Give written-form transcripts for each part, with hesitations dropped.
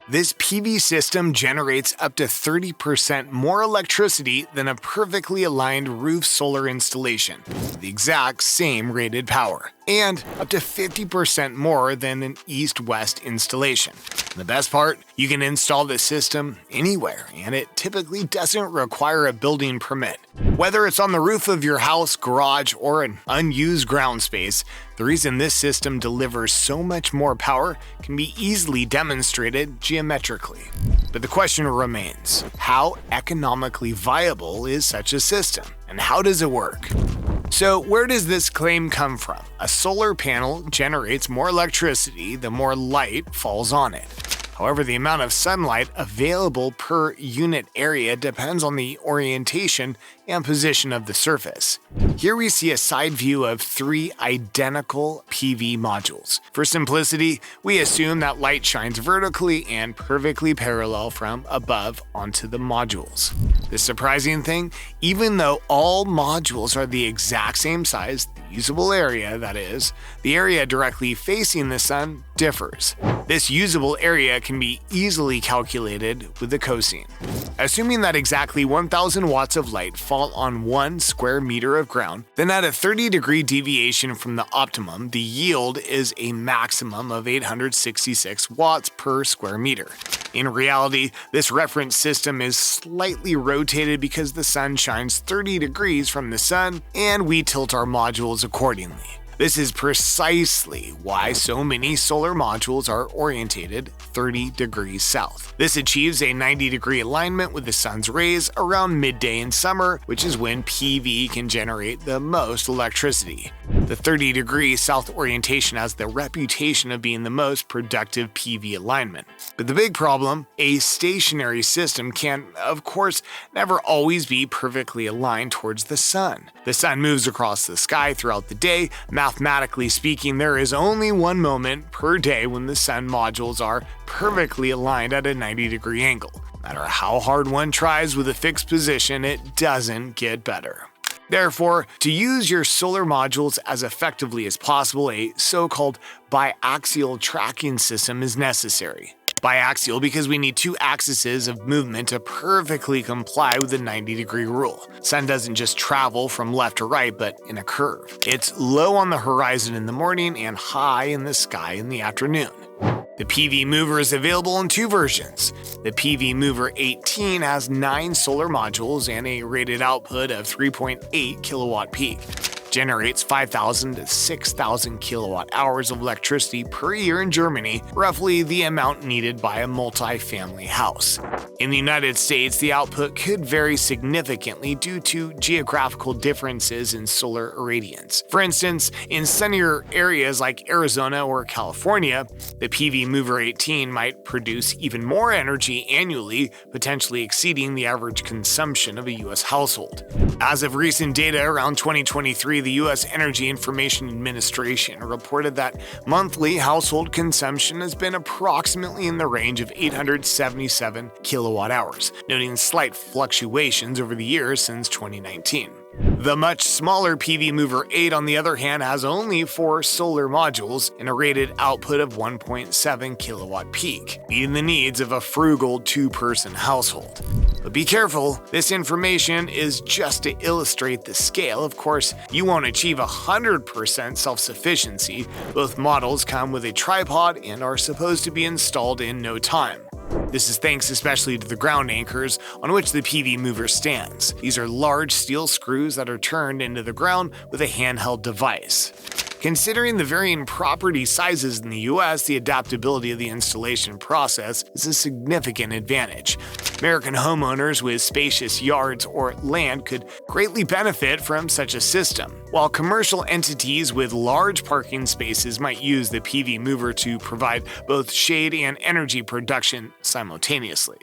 This PV system generates up to 30% more electricity than a perfectly aligned roof solar installation, with the exact same rated power, and up to 50% more than an east-west installation. And the best part, you can install this system anywhere, and it typically doesn't require a building permit. Whether it's on the roof of your house, garage, or an unused ground space, the reason this system delivers so much more power can be easily demonstrated geometrically. But the question remains, how economically viable is such a system, and how does it work? So where does this claim come from? A solar panel generates more electricity the more light falls on it. However, the amount of sunlight available per unit area depends on the orientation and position of the surface. Here we see a side view of 3 identical PV modules. For simplicity, we assume that light shines vertically and perfectly parallel from above onto the modules. The surprising thing, even though all modules are the exact same size, the usable area, that is, the area directly facing the sun differs. This usable area can be easily calculated with the cosine. Assuming that exactly 1,000 watts of light fall on 1 square meter of ground, then at a 30-degree deviation from the optimum, the yield is a maximum of 866 watts per square meter. In reality, this reference system is slightly rotated because the sun shines 30 degrees from the sun, and we tilt our modules accordingly. This is precisely why so many solar modules are orientated 30 degrees south. This achieves a 90-degree alignment with the sun's rays around midday in summer, which is when PV can generate the most electricity. The 30-degree south orientation has the reputation of being the most productive PV alignment. But the big problem, a stationary system can, of course, never always be perfectly aligned towards the sun. The sun moves across the sky throughout the day. Mathematically speaking, there is only one moment per day when the sun modules are perfectly aligned at a 90-degree angle. No matter how hard one tries with a fixed position, it doesn't get better. Therefore, to use your solar modules as effectively as possible, a so-called biaxial tracking system is necessary. Biaxial because we need 2 axes of movement to perfectly comply with the 90-degree rule. Sun doesn't just travel from left to right, but in a curve. It's low on the horizon in the morning and high in the sky in the afternoon. The PV Mover is available in 2 versions. The PV Mover 18 has 9 solar modules and a rated output of 3.8 kilowatt peak. Generates 5,000 to 6,000 kilowatt hours of electricity per year in Germany, roughly the amount needed by a multi-family house. In the United States, the output could vary significantly due to geographical differences in solar irradiance. For instance, in sunnier areas like Arizona or California, the PV Mover 18 might produce even more energy annually, potentially exceeding the average consumption of a U.S. household. As of recent data around 2023, the U.S. Energy Information Administration reported that monthly household consumption has been approximately in the range of 877 kilowatt hours, noting slight fluctuations over the years since 2019. The much smaller PV Mover 8, on the other hand, has only 4 solar modules and a rated output of 1.7 kilowatt peak, meeting the needs of a frugal 2-person household. But be careful, this information is just to illustrate the scale. Of course, you won't achieve 100% self-sufficiency. Both models come with a tripod and are supposed to be installed in no time. This is thanks especially to the ground anchors on which the PV Mover stands. These are large steel screws that are turned into the ground with a handheld device. Considering the varying property sizes in the US, the adaptability of the installation process is a significant advantage. American homeowners with spacious yards or land could greatly benefit from such a system, while commercial entities with large parking spaces might use the PV Mover to provide both shade and energy production simultaneously.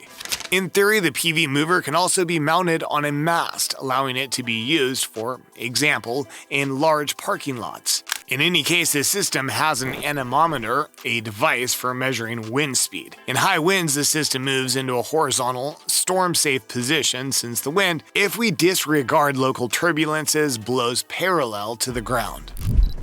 In theory, the PV Mover can also be mounted on a mast, allowing it to be used, for example, in large parking lots. In any case, this system has an anemometer, a device for measuring wind speed. In high winds, the system moves into a horizontal, storm-safe position since the wind, if we disregard local turbulences, blows parallel to the ground.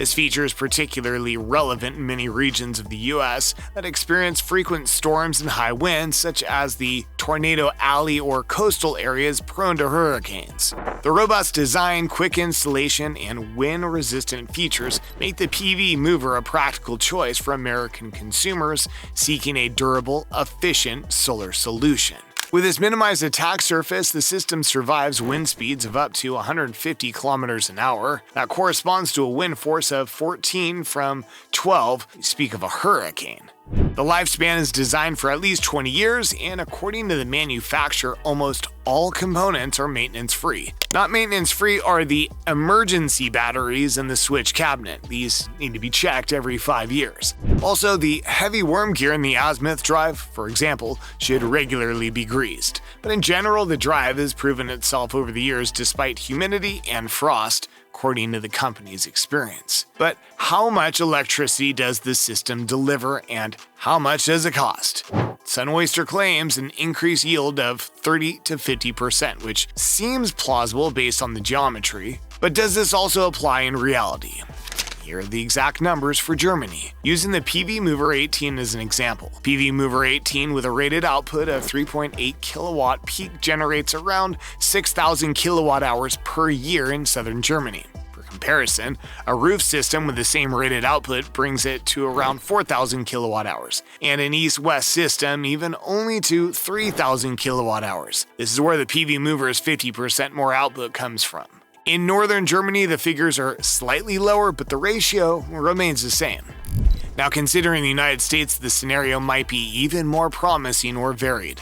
This feature is particularly relevant in many regions of the US that experience frequent storms and high winds, such as the Tornado Alley or coastal areas prone to hurricanes. The robust design, quick installation, and wind-resistant features make the PV mover a practical choice for American consumers seeking a durable, efficient solar solution. With its minimized attack surface, the system survives wind speeds of up to 150 kilometers an hour. That corresponds to a wind force of 14 from 12, speak of a hurricane. The lifespan is designed for at least 20 years, and according to the manufacturer, almost all components are maintenance-free. Not maintenance-free are the emergency batteries in the switch cabinet. These need to be checked every 5 years. Also, the heavy worm gear in the azimuth drive, for example, should regularly be greased. But in general, the drive has proven itself over the years despite humidity and frost, according to the company's experience. But how much electricity does the system deliver, and how much does it cost? SunOyster claims an increased yield of 30 to 50%, which seems plausible based on the geometry. But does this also apply in reality? Here are the exact numbers for Germany. Using the PV Mover 18 as an example. PV Mover 18 with a rated output of 3.8 kilowatt peak generates around 6,000 kilowatt hours per year in southern Germany. For comparison, a roof system with the same rated output brings it to around 4,000 kilowatt hours, and an east-west system even only to 3,000 kilowatt hours. This is where the PV Mover's 50% more output comes from. In northern Germany, the figures are slightly lower, but the ratio remains the same. Now, considering the United States, the scenario might be even more promising or varied.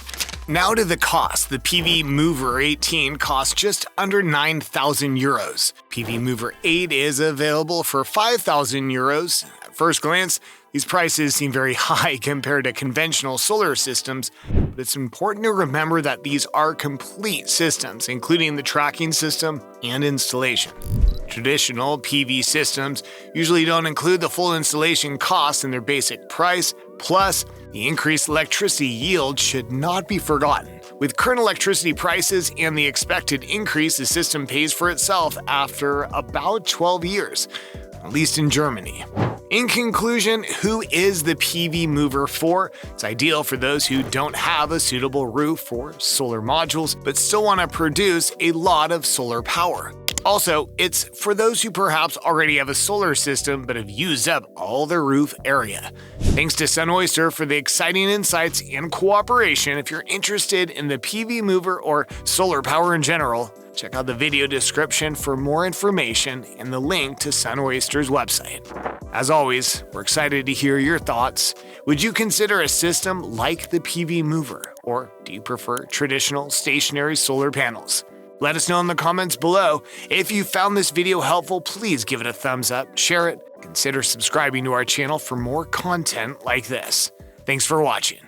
Now to the cost. The PV Mover 18 costs just under 9,000 euros. PV Mover 8 is available for 5,000 euros. At first glance, these prices seem very high compared to conventional solar systems, but it's important to remember that these are complete systems, including the tracking system and installation. Traditional PV systems usually don't include the full installation cost in their basic price, plus the increased electricity yield should not be forgotten. With current electricity prices and the expected increase, the system pays for itself after about 12 years, at least in Germany. In conclusion, who is the PV Mover for? It's ideal for those who don't have a suitable roof or solar modules, but still want to produce a lot of solar power. Also, it's for those who perhaps already have a solar system but have used up all their roof area. Thanks to SunOyster for the exciting insights and cooperation. If you're interested in the PV Mover or solar power in general, check out the video description for more information and the link to SunOyster's website. As always, we're excited to hear your thoughts. Would you consider a system like the PV Mover, or do you prefer traditional stationary solar panels? Let us know in the comments below. If you found this video helpful, please give it a thumbs up, share it, consider subscribing to our channel for more content like this. Thanks for watching.